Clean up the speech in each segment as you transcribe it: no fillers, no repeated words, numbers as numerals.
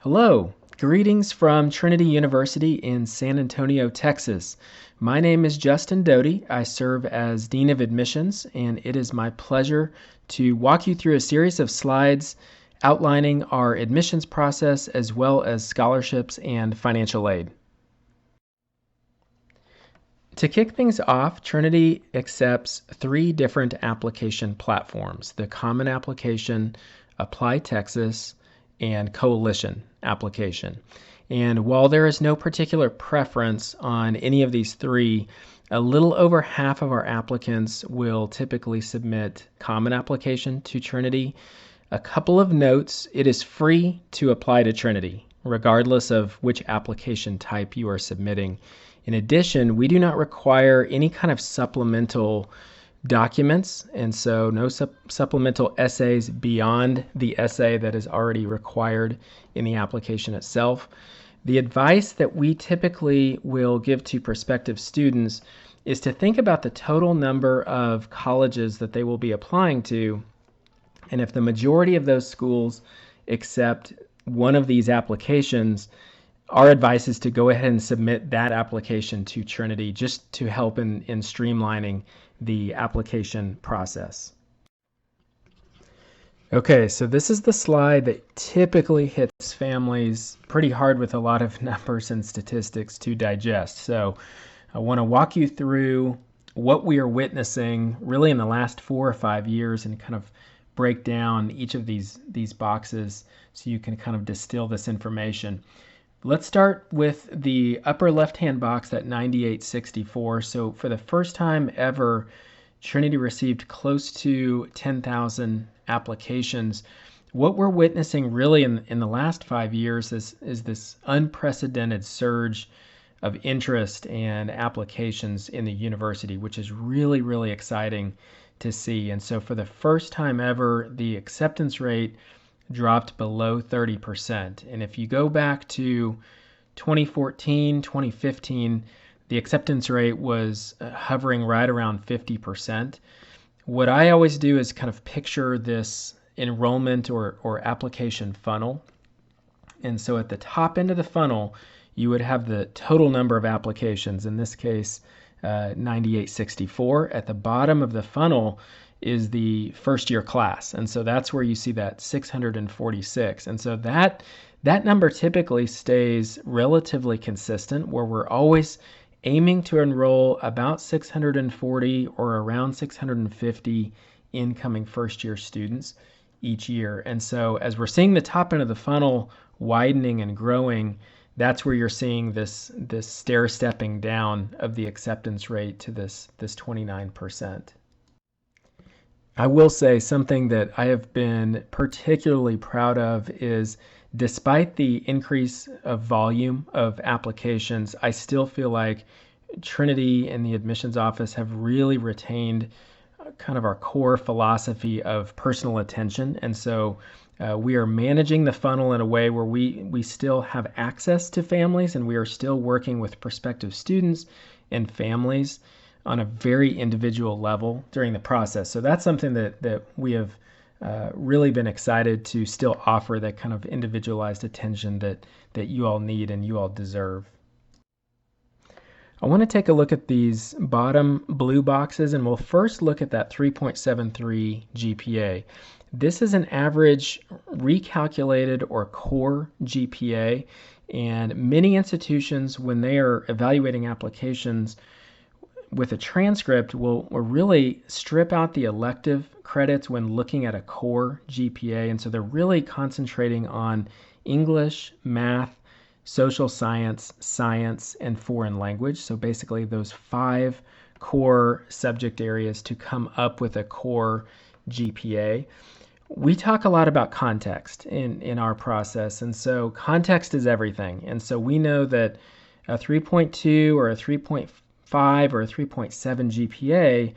Hello, greetings from Trinity University in San Antonio, Texas. My name is Justin Doty. I serve as Dean of Admissions, and it is my pleasure to walk you through a series of slides outlining our admissions process as well as scholarships and financial aid. To kick things off, Trinity accepts three different application platforms: the Common Application, Apply Texas, and Coalition application. And while there is no particular preference on any of these three, a little over half of our applicants will typically submit Common Application to Trinity. A couple of notes: it is free to apply to Trinity, regardless of which application type you are submitting. In addition, we do not require any kind of supplemental documents, and so no supplemental essays beyond the essay that is already required in the application itself. The advice that we typically will give to prospective students is to think about the total number of colleges that they will be applying to, and if the majority of those schools accept one of these applications, our advice is to go ahead and submit that application to Trinity just to help in streamlining the application process. Okay, so this is the slide that typically hits families pretty hard with a lot of numbers and statistics to digest. So I want to walk you through what we are witnessing really in the last 4 or 5 years and kind of break down each of these boxes so you can kind of distill this information. Let's start with the upper left-hand box, that 9864. So for the first time ever, Trinity received close to 10,000 applications. What we're witnessing really in the last 5 years is this unprecedented surge of interest and applications in the university, which is really, really exciting to see. And so for the first time ever, the acceptance rate dropped below 30%. And if you go back to 2014, 2015, the acceptance rate was hovering right around 50%. What I always do is kind of picture this enrollment or application funnel. And so at the top end of the funnel, you would have the total number of applications, in this case, 9864. At the bottom of the funnel is the first year class. And so that's where you see that 646. And so that number typically stays relatively consistent, where we're always aiming to enroll about 640 or around 650 incoming first year students each year. And so as we're seeing the top end of the funnel widening and growing, that's where you're seeing this stair stepping down of the acceptance rate to this 29%. I will say something that I have been particularly proud of is, despite the increase of volume of applications, I still feel like Trinity and the admissions office have really retained kind of our core philosophy of personal attention. And so we are managing the funnel in a way where we still have access to families, and we are still working with prospective students and families on a very individual level during the process. So that's something that we have really been excited to still offer, that kind of individualized attention that you all need and you all deserve. I want to take a look at these bottom blue boxes, and we'll first look at that 3.73 GPA. This is an average recalculated or core GPA, and many institutions, when they are evaluating applications with a transcript, will really strip out the elective credits when looking at a core GPA. And so they're really concentrating on English, math, social science, science, and foreign language. So basically those 5 core subject areas to come up with a core GPA. We talk a lot about context in our process, and so context is everything. And so we know that a 3.2 or a 3.5 or a 3.7 GPA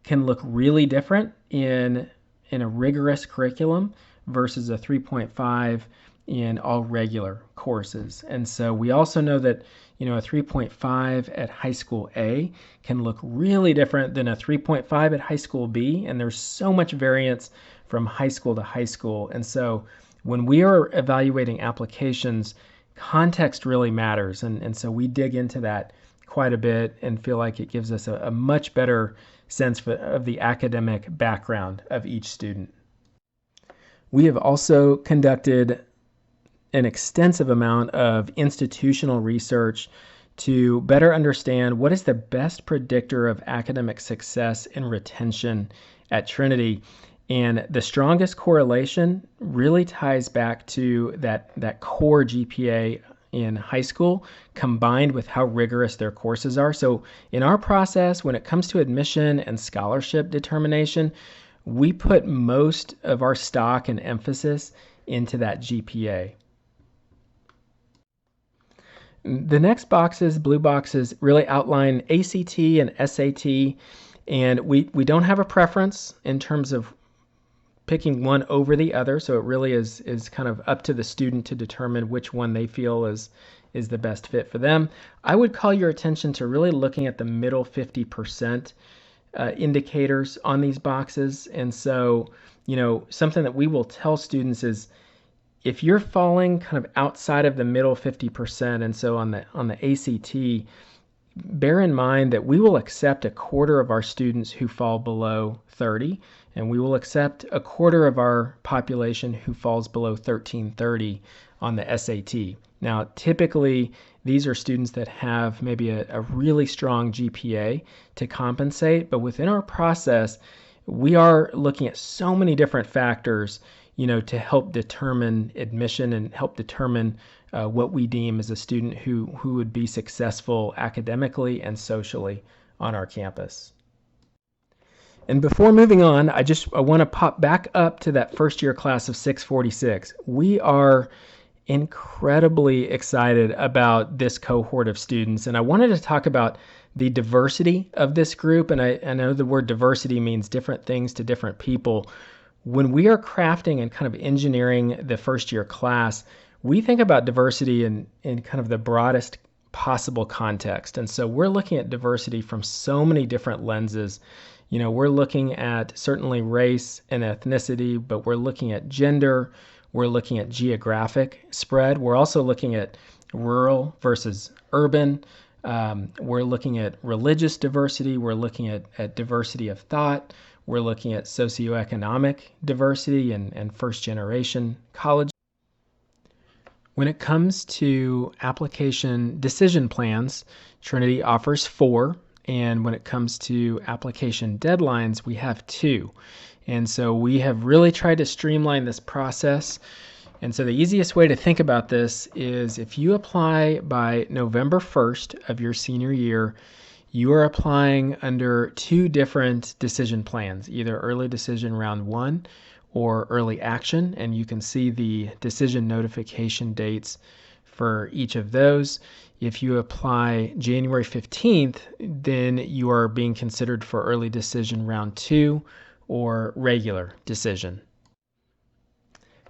can look really different in a rigorous curriculum versus a 3.5 in all regular courses. And so we also know that a 3.5 at high school A can look really different than a 3.5 at high school B, and there's so much variance from high school to high school. And so when we are evaluating applications, context really matters. And so we dig into that quite a bit and feel like it gives us a much better sense of the academic background of each student. We have also conducted an extensive amount of institutional research to better understand what is the best predictor of academic success and retention at Trinity. And the strongest correlation really ties back to that core GPA in high school combined with how rigorous their courses are. So in our process, when it comes to admission and scholarship determination, we put most of our stock and emphasis into that GPA. The next boxes, blue boxes, really outline ACT and SAT, and we don't have a preference in terms of picking one over the other, so it really is kind of up to the student to determine which one they feel is the best fit for them. I would call your attention to really looking at the middle 50% indicators on these boxes. And so, something that we will tell students is if you're falling kind of outside of the middle 50%, and so on the ACT, bear in mind that we will accept a quarter of our students who fall below 30, and we will accept a quarter of our population who falls below 1330 on the SAT. Now, typically, these are students that have maybe a really strong GPA to compensate, but within our process, we are looking at so many different factors to help determine admission and help determine what we deem as a student who would be successful academically and socially on our campus. And before moving on, I want to pop back up to that first year class of 646. We are incredibly excited about this cohort of students, and I wanted to talk about the diversity of this group. And I know the word diversity means different things to different people. When we are crafting and kind of engineering the first year class, we think about diversity in kind of the broadest possible context. And so we're looking at diversity from so many different lenses. We're looking at certainly race and ethnicity, but we're looking at gender, we're looking at geographic spread, we're also looking at rural versus urban, we're looking at religious diversity, we're looking at diversity of thought, we're looking at socioeconomic diversity and first-generation college. When it comes to application decision plans, Trinity offers 4, and when it comes to application deadlines, we have 2. And so we have really tried to streamline this process. And so the easiest way to think about this is if you apply by November 1st of your senior year, you are applying under 2 different decision plans, either early decision round 1 or early action, and you can see the decision notification dates for each of those. If you apply January 15th, then you are being considered for early decision round 2 or regular decision.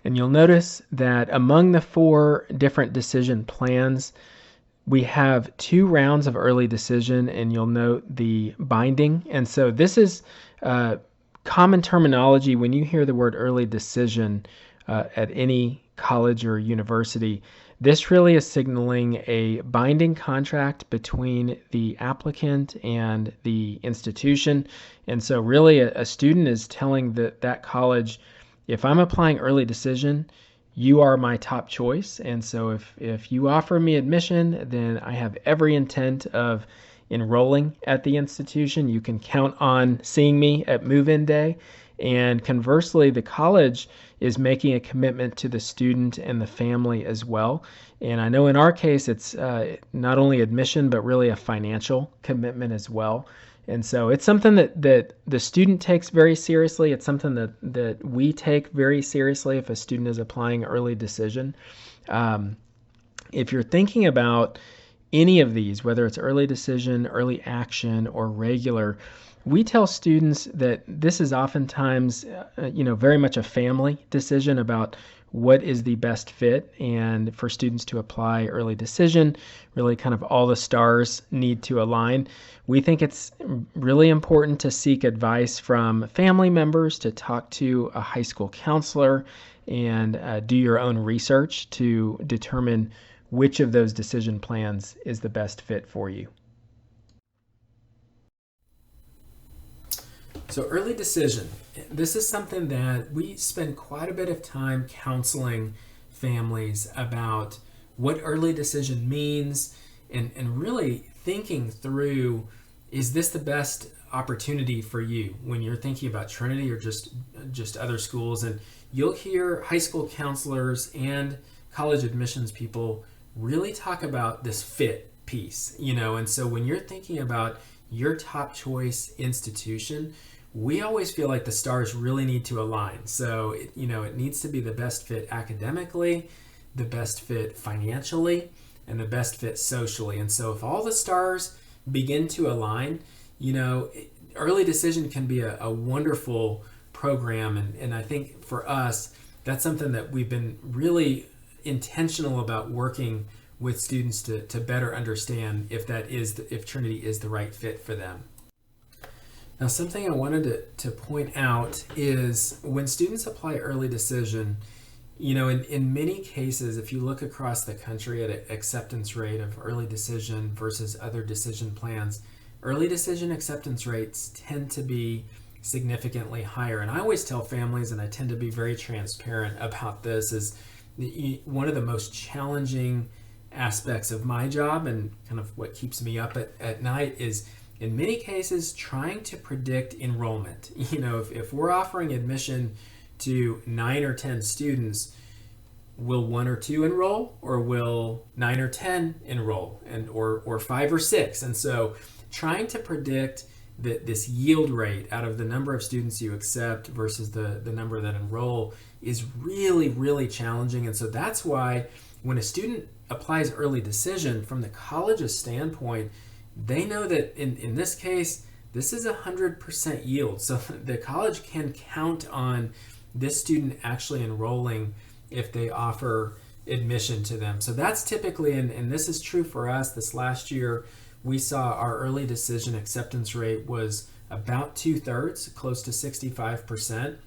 And you'll notice that among the 4 different decision plans, we have 2 rounds of early decision, and you'll note the binding. And so this is common terminology when you hear the word early decision at any college or university. This really is signaling a binding contract between the applicant and the institution. And so really a student is telling that college, if I'm applying early decision, you are my top choice. And so if you offer me admission, then I have every intent of enrolling at the institution. You can count on seeing me at move-in day. And conversely, the college is making a commitment to the student and the family as well. And I know in our case, it's not only admission, but really a financial commitment as well. And so it's something that the student takes very seriously. It's something that we take very seriously if a student is applying early decision. If you're thinking about any of these, whether it's early decision, early action, or regular, we tell students that this is oftentimes, very much a family decision about what is the best fit. And for students to apply early decision, really kind of all the stars need to align. We think it's really important to seek advice from family members, to talk to a high school counselor, and do your own research to determine which of those decision plans is the best fit for you. So early decision, this is something that we spend quite a bit of time counseling families about what early decision means, and really thinking through, is this the best opportunity for you when you're thinking about Trinity or just other schools? And you'll hear high school counselors and college admissions people really talk about this fit piece, and so when you're thinking about your top choice institution, we always feel like the stars really need to align. So, it needs to be the best fit academically, the best fit financially, and the best fit socially. And so if all the stars begin to align, early decision can be a wonderful program. And I think for us, that's something that we've been really intentional about working with students to better understand if Trinity is the right fit for them. Now, something I wanted to point out is when students apply early decision, in many cases, if you look across the country at an acceptance rate of early decision versus other decision plans, early decision acceptance rates tend to be significantly higher. And I always tell families, and I tend to be very transparent about this, is one of the most challenging aspects of my job and kind of what keeps me up at night is, in many cases, trying to predict enrollment. If we're offering admission to 9 or 10 students, will 1 or 2 enroll, or will 9 or 10 enroll, or 5 or 6? And so trying to predict this yield rate out of the number of students you accept versus the number that enroll is really, really challenging. And so that's why when a student applies early decision, from the college's standpoint, they know that in this case, this is 100% yield. So the college can count on this student actually enrolling if they offer admission to them. So that's typically, and this is true for us, this last year, we saw our early decision acceptance rate was about 2/3, close to 65%,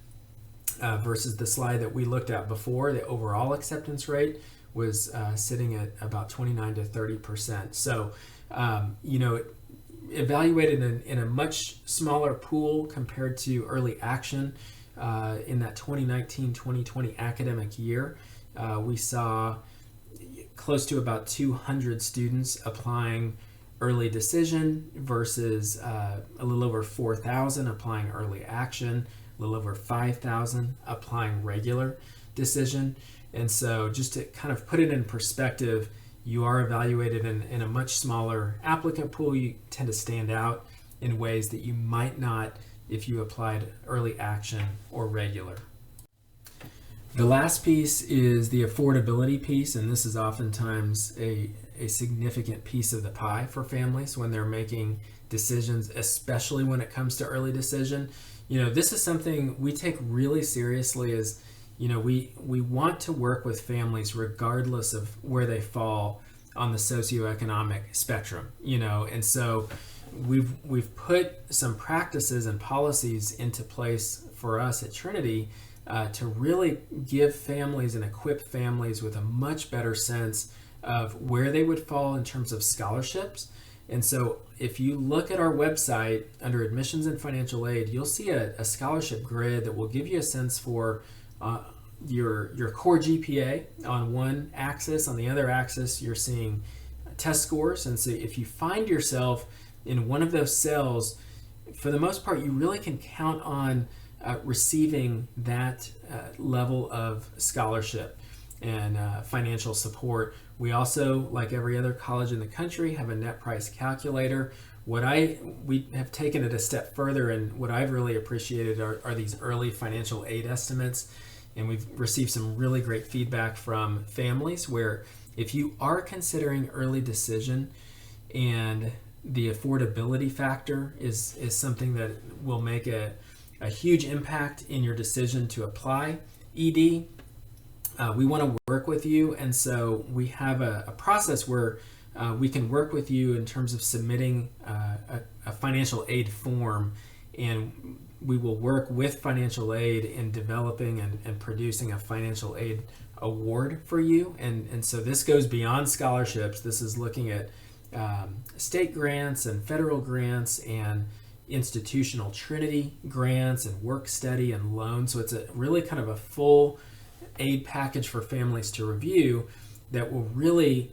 versus the slide that we looked at before, the overall acceptance rate was sitting at about 29 to 30%. So, evaluated in a much smaller pool compared to early action in that 2019-2020 academic year. We saw close to about 200 students applying early decision versus a little over 4,000 applying early action, a little over 5,000 applying regular decision. And so just to kind of put it in perspective, you are evaluated in a much smaller applicant pool. You tend to stand out in ways that you might not if you applied early action or regular. The last piece is the affordability piece, and this is oftentimes a significant piece of the pie for families when they're making decisions, especially when it comes to early decision. This is something we take really seriously as we want to work with families regardless of where they fall on the socioeconomic spectrum, and so we've put some practices and policies into place for us at Trinity to really give families and equip families with a much better sense of where they would fall in terms of scholarships. And so if you look at our website under admissions and financial aid, you'll see a scholarship grid that will give you a sense for your core GPA on one axis. On the other axis, you're seeing test scores. And so if you find yourself in one of those cells, for the most part, you really can count on receiving that level of scholarship and financial support. We also, like every other college in the country, have a net price calculator. We have taken it a step further, and what I've really appreciated are these early financial aid estimates. And we've received some really great feedback from families where if you are considering early decision and the affordability factor is something that will make a huge impact in your decision to apply ED, we want to work with you. And so we have a process where we can work with you in terms of submitting a financial aid form. And we will work with financial aid in developing and producing a financial aid award for you. And so this goes beyond scholarships. This is looking at state grants and federal grants and institutional Trinity grants and work study and loans. So it's a really kind of a full aid package for families to review that will really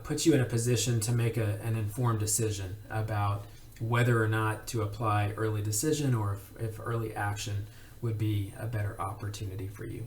put you in a position to make an informed decision about whether or not to apply early decision or if early action would be a better opportunity for you.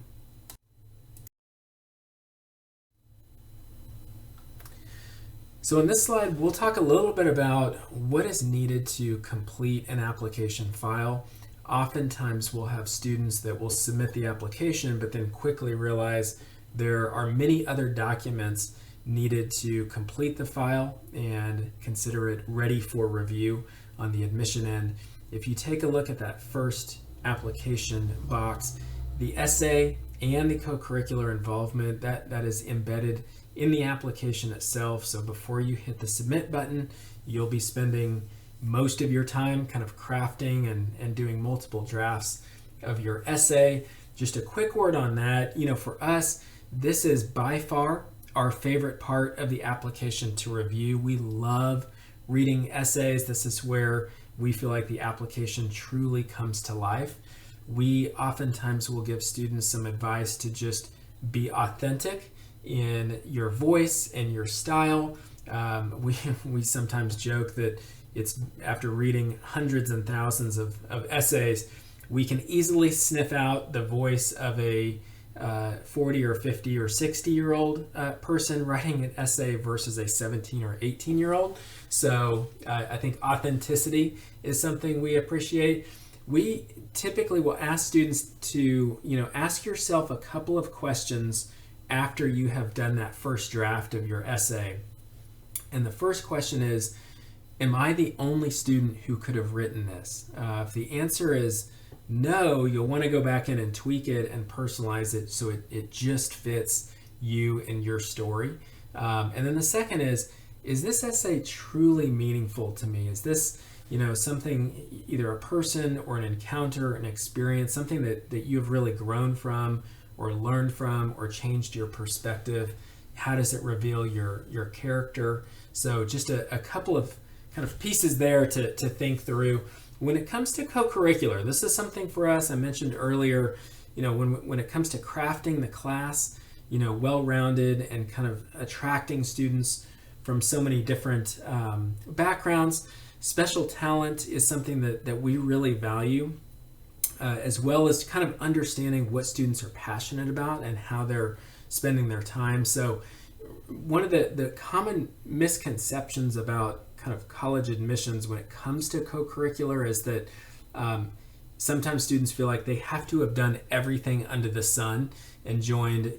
So in this slide, we'll talk a little bit about what is needed to complete an application file. Oftentimes we'll have students that will submit the application, but then quickly realize there are many other documents needed to complete the file and consider it ready for review on the admission end. If you take a look at that first application box, the essay and the co-curricular involvement, that is embedded in the application itself. So before you hit the submit button, you'll be spending most of your time kind of crafting and doing multiple drafts of your essay. Just a quick word on that. For us, this is by far our favorite part of the application to review. We love reading essays. This is where we feel like the application truly comes to life. We oftentimes will give students some advice to just be authentic in your voice and your style. We sometimes joke that it's after reading hundreds and thousands of essays, we can easily sniff out the voice of a 40 or 50 or 60-year-old person writing an essay versus a 17 or 18-year-old. So I think authenticity is something we appreciate. We typically will ask students to, ask yourself a couple of questions after you have done that first draft of your essay. And the first question is, am I the only student who could have written this? If the answer is no, you'll want to go back in and tweak it and personalize it so it just fits you and your story. And then the second is this essay truly meaningful to me? Is this, something, either a person or an encounter, an experience, something that you have really grown from or learned from or changed your perspective? How does it reveal your character? So just a couple of kind of pieces there to think through. When it comes to co-curricular, this is something for us. I mentioned earlier, when it comes to crafting the class, well-rounded and kind of attracting students from so many different backgrounds, special talent is something that we really value, as well as kind of understanding what students are passionate about and how they're spending their time. So one of the common misconceptions about kind of college admissions when it comes to co-curricular is that sometimes students feel like they have to have done everything under the sun and joined,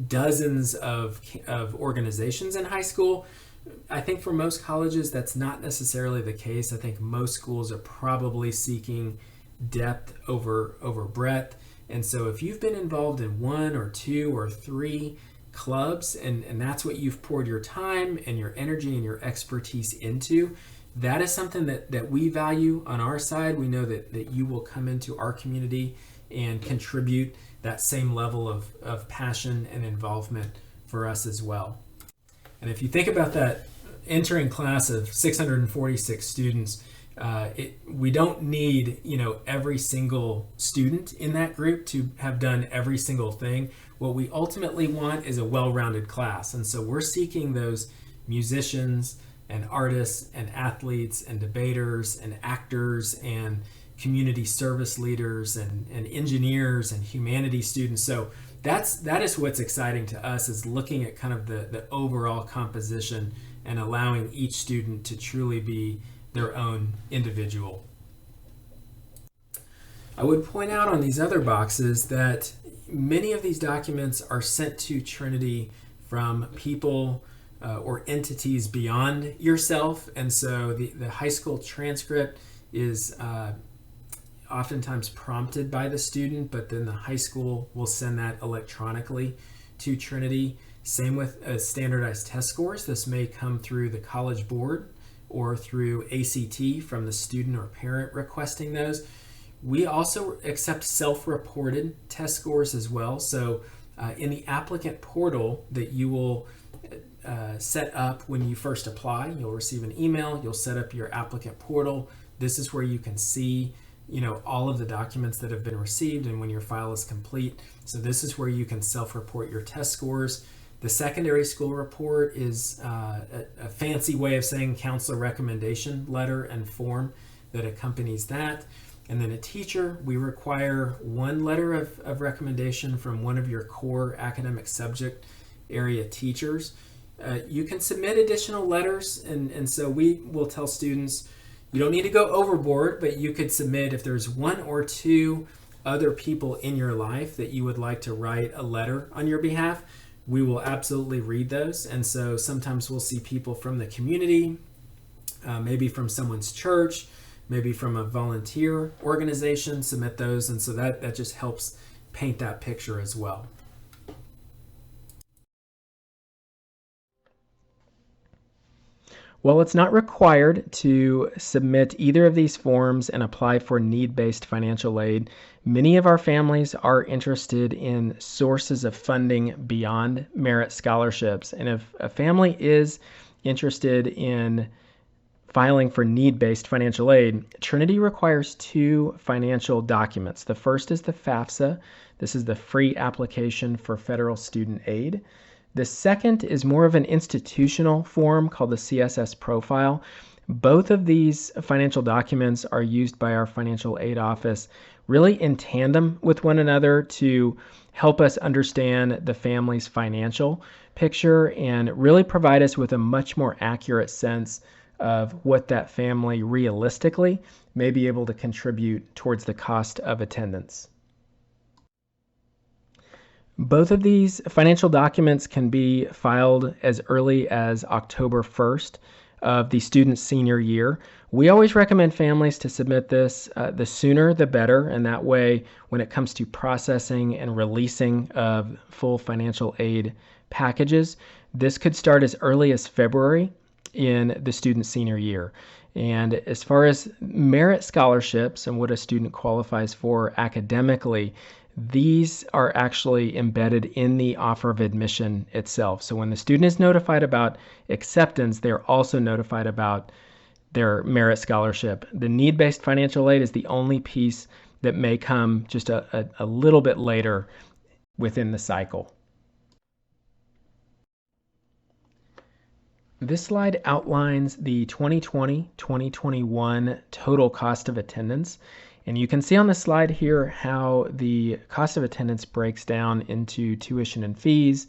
dozens of organizations in high school. I think for most colleges, that's not necessarily the case. I think most schools are probably seeking depth over breadth. And so if you've been involved in one or two or three clubs and that's what you've poured your time and your energy and your expertise into, that is something that we value on our side. We know that you will come into our community and contribute that same level of passion and involvement for us as well. And if you think about that entering class of 646 students, we don't need every single student in that group to have done every single thing. What we ultimately want is a well-rounded class. And so we're seeking those musicians and artists and athletes and debaters and actors and community service leaders and engineers and humanities students. So that is what's exciting to us, is looking at kind of the overall composition and allowing each student to truly be their own individual. I would point out on these other boxes that many of these documents are sent to Trinity from people or entities beyond yourself. And so the high school transcript is oftentimes prompted by the student, but then the high school will send that electronically to Trinity. Same with standardized test scores. This may come through the College Board or through ACT from the student or parent requesting those. We also accept self-reported test scores as well. So in the applicant portal that you will set up when you first apply, you'll receive an email, you'll set up your applicant portal. This is where you can see all of the documents that have been received and when your file is complete. So this is where you can self-report your test scores. The secondary school report is a fancy way of saying counselor recommendation letter and form that accompanies that. And then a teacher, we require one letter of recommendation from one of your core academic subject area teachers. You can submit additional letters, and so we will tell students, you don't need to go overboard, but you could submit if there's one or two other people in your life that you would like to write a letter on your behalf. We will absolutely read those. And so sometimes we'll see people from the community, maybe from someone's church, maybe from a volunteer organization, submit those. And so that just helps paint that picture as well. While it's not required to submit either of these forms and apply for need-based financial aid, many of our families are interested in sources of funding beyond merit scholarships. And if a family is interested in filing for need-based financial aid, Trinity requires two financial documents. The first is the FAFSA. This is the free application for federal student aid. The second is more of an institutional form called the CSS profile. Both of these financial documents are used by our financial aid office really in tandem with one another to help us understand the family's financial picture and really provide us with a much more accurate sense of what that family realistically may be able to contribute towards the cost of attendance. Both of these financial documents can be filed as early as October 1st of the student's senior year. We always recommend families to submit this the sooner the better, and that way when it comes to processing and releasing of full financial aid packages, this could start as early as February in the student's senior year. And as far as merit scholarships and what a student qualifies for academically, these are actually embedded in the offer of admission itself. So when the student is notified about acceptance, they're also notified about their merit scholarship. The need-based financial aid is the only piece that may come just a little bit later within the cycle. This slide outlines the 2020-2021 total cost of attendance. And you can see on the slide here how the cost of attendance breaks down into tuition and fees,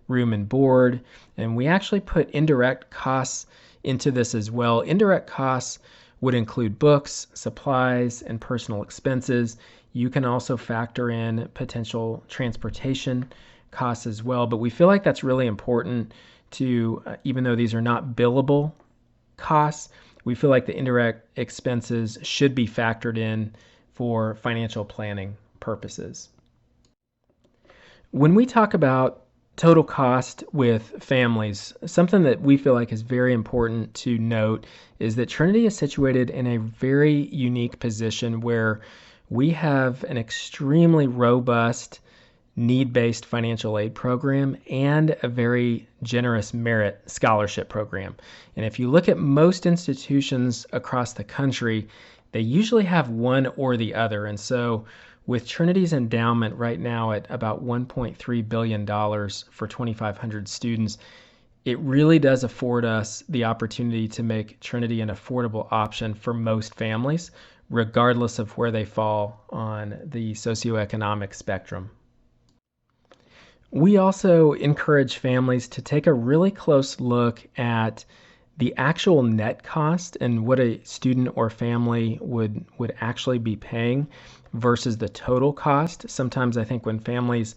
room and board, and we actually put indirect costs into this as well. Indirect costs would include books, supplies, and personal expenses. You can also factor in potential transportation costs as well, but we feel like that's really important to, even though these are not billable costs, we feel like the indirect expenses should be factored in for financial planning purposes. When we talk about total cost with families, something that we feel like is very important to note is that Trinity is situated in a very unique position where we have an extremely robust need-based financial aid program and a very generous merit scholarship program. And if you look at most institutions across the country, they usually have one or the other. And so with Trinity's endowment right now at about $1.3 billion for 2,500 students, it really does afford us the opportunity to make Trinity an affordable option for most families, regardless of where they fall on the socioeconomic spectrum. We also encourage families to take a really close look at the actual net cost and what a student or family would actually be paying versus the total cost. Sometimes I think when families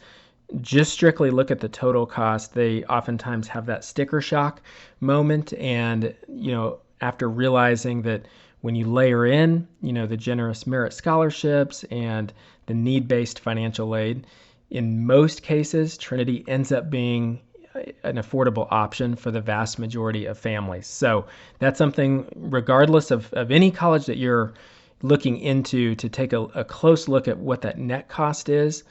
just strictly look at the total cost, they oftentimes have that sticker shock moment. And, after realizing that when you layer in, the generous merit scholarships and the need-based financial aid, in most cases, Trinity ends up being an affordable option for the vast majority of families. So that's something, regardless of any college that you're looking into to take a close look at what that net cost is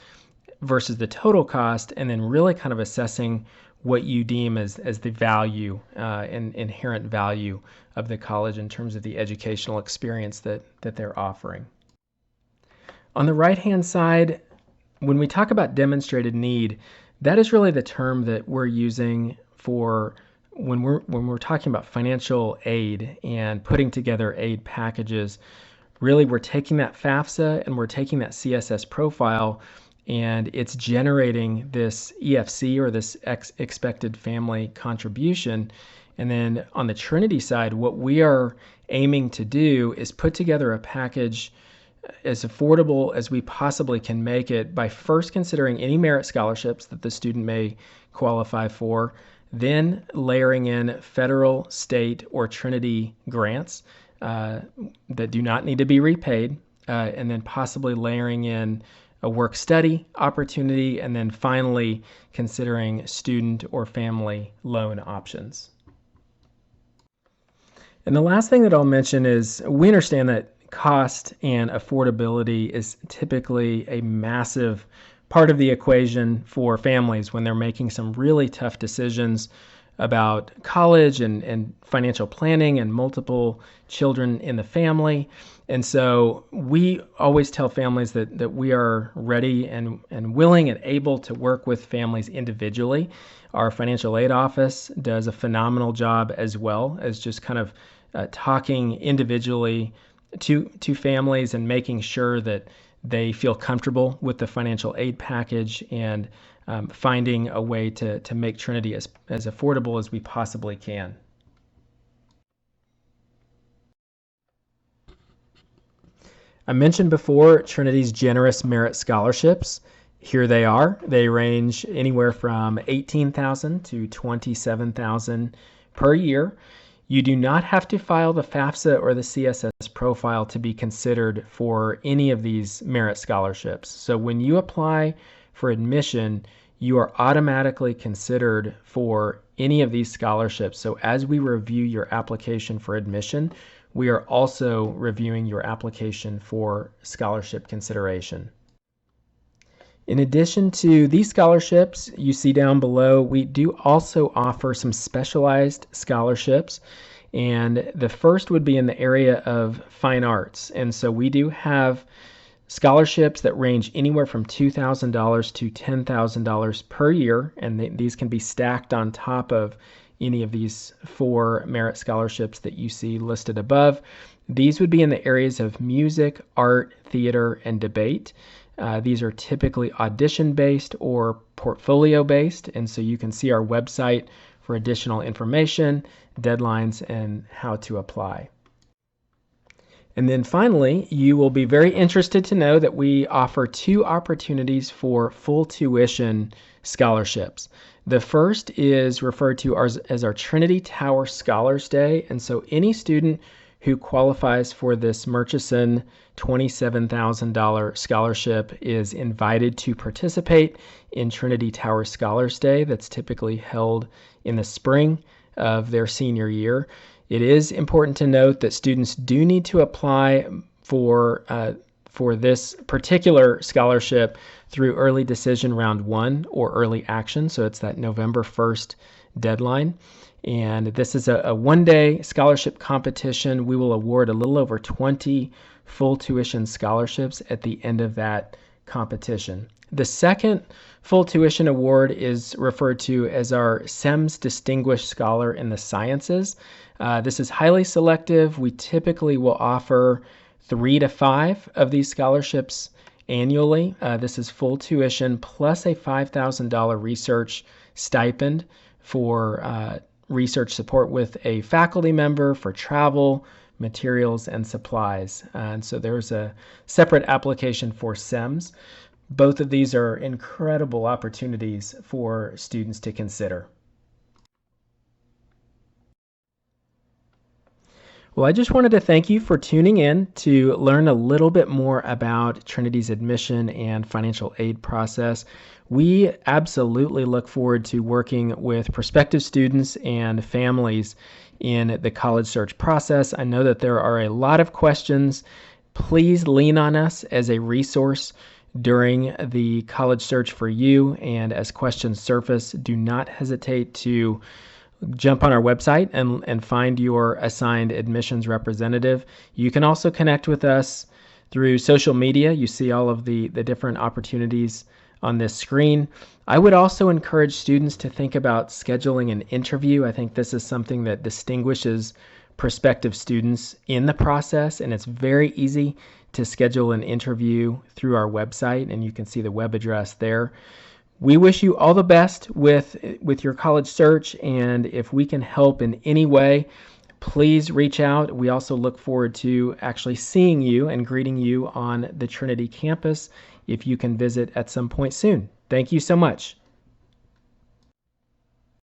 versus the total cost, and then really kind of assessing what you deem as the value and inherent value of the college in terms of the educational experience that they're offering. On the right-hand side, when we talk about demonstrated need, that is really the term that we're using for when we're talking about financial aid and putting together aid packages. Really, we're taking that FAFSA and we're taking that CSS profile, and it's generating this EFC, or this expected family contribution. And then on the Trinity side, what we are aiming to do is put together a package as affordable as we possibly can make it by first considering any merit scholarships that the student may qualify for, then layering in federal, state, or Trinity grants that do not need to be repaid, and then possibly layering in a work-study opportunity, and then finally considering student or family loan options. And the last thing that I'll mention is we understand that cost and affordability is typically a massive part of the equation for families when they're making some really tough decisions about college and financial planning and multiple children in the family. And so we always tell families that we are ready and willing and able to work with families individually. Our financial aid office does a phenomenal job, as well as just kind of talking individually to families and making sure that they feel comfortable with the financial aid package, and finding a way to make Trinity as affordable as we possibly can. I mentioned before Trinity's generous merit scholarships. Here they are. They range anywhere from $18,000 to $27,000 per year. You do not have to file the FAFSA or the CSS profile to be considered for any of these merit scholarships. So when you apply for admission, you are automatically considered for any of these scholarships. So as we review your application for admission, we are also reviewing your application for scholarship consideration. In addition to these scholarships you see down below, we do also offer some specialized scholarships. And the first would be in the area of fine arts. And so we do have scholarships that range anywhere from $2,000 to $10,000 per year. And these can be stacked on top of any of these 4 merit scholarships that you see listed above. These would be in the areas of music, art, theater, and debate. These are typically audition-based or portfolio-based, and so you can see our website for additional information, deadlines, and how to apply. And then finally, you will be very interested to know that we offer 2 opportunities for full tuition scholarships. The first is referred to as our Trinity Tower Scholars Day, and so any student who qualifies for this Murchison $27,000 scholarship is invited to participate in Trinity Tower Scholars Day. That's typically held in the spring of their senior year. It is important to note that students do need to apply for this particular scholarship through early decision round 1 or early action. So it's that November 1st deadline. And this is a one-day scholarship competition. We will award a little over 20 full tuition scholarships at the end of that competition. The second full tuition award is referred to as our SEMS Distinguished Scholar in the Sciences. This is highly selective. We typically will offer 3 to 5 of these scholarships annually. This is full tuition plus a $5,000 research stipend for research support with a faculty member, for travel, materials, and supplies. And so there's a separate application for SEMS. Both of these are incredible opportunities for students to consider. Well, I just wanted to thank you for tuning in to learn a little bit more about Trinity's admission and financial aid process. We absolutely look forward to working with prospective students and families in the college search process. I know that there are a lot of questions Please lean on us as a resource during the college search for you. And as questions surface, do not hesitate to jump on our website and find your assigned admissions representative. You can also connect with us through social media. You see all of the different opportunities on this screen. I would also encourage students to think about scheduling an interview. I think this is something that distinguishes prospective students in the process, and it's very easy to schedule an interview through our website, and you can see the web address there. We wish you all the best with your college search, and if we can help in any way, please reach out. We also look forward to actually seeing you and greeting you on the Trinity campus if you can visit at some point soon. Thank you so much.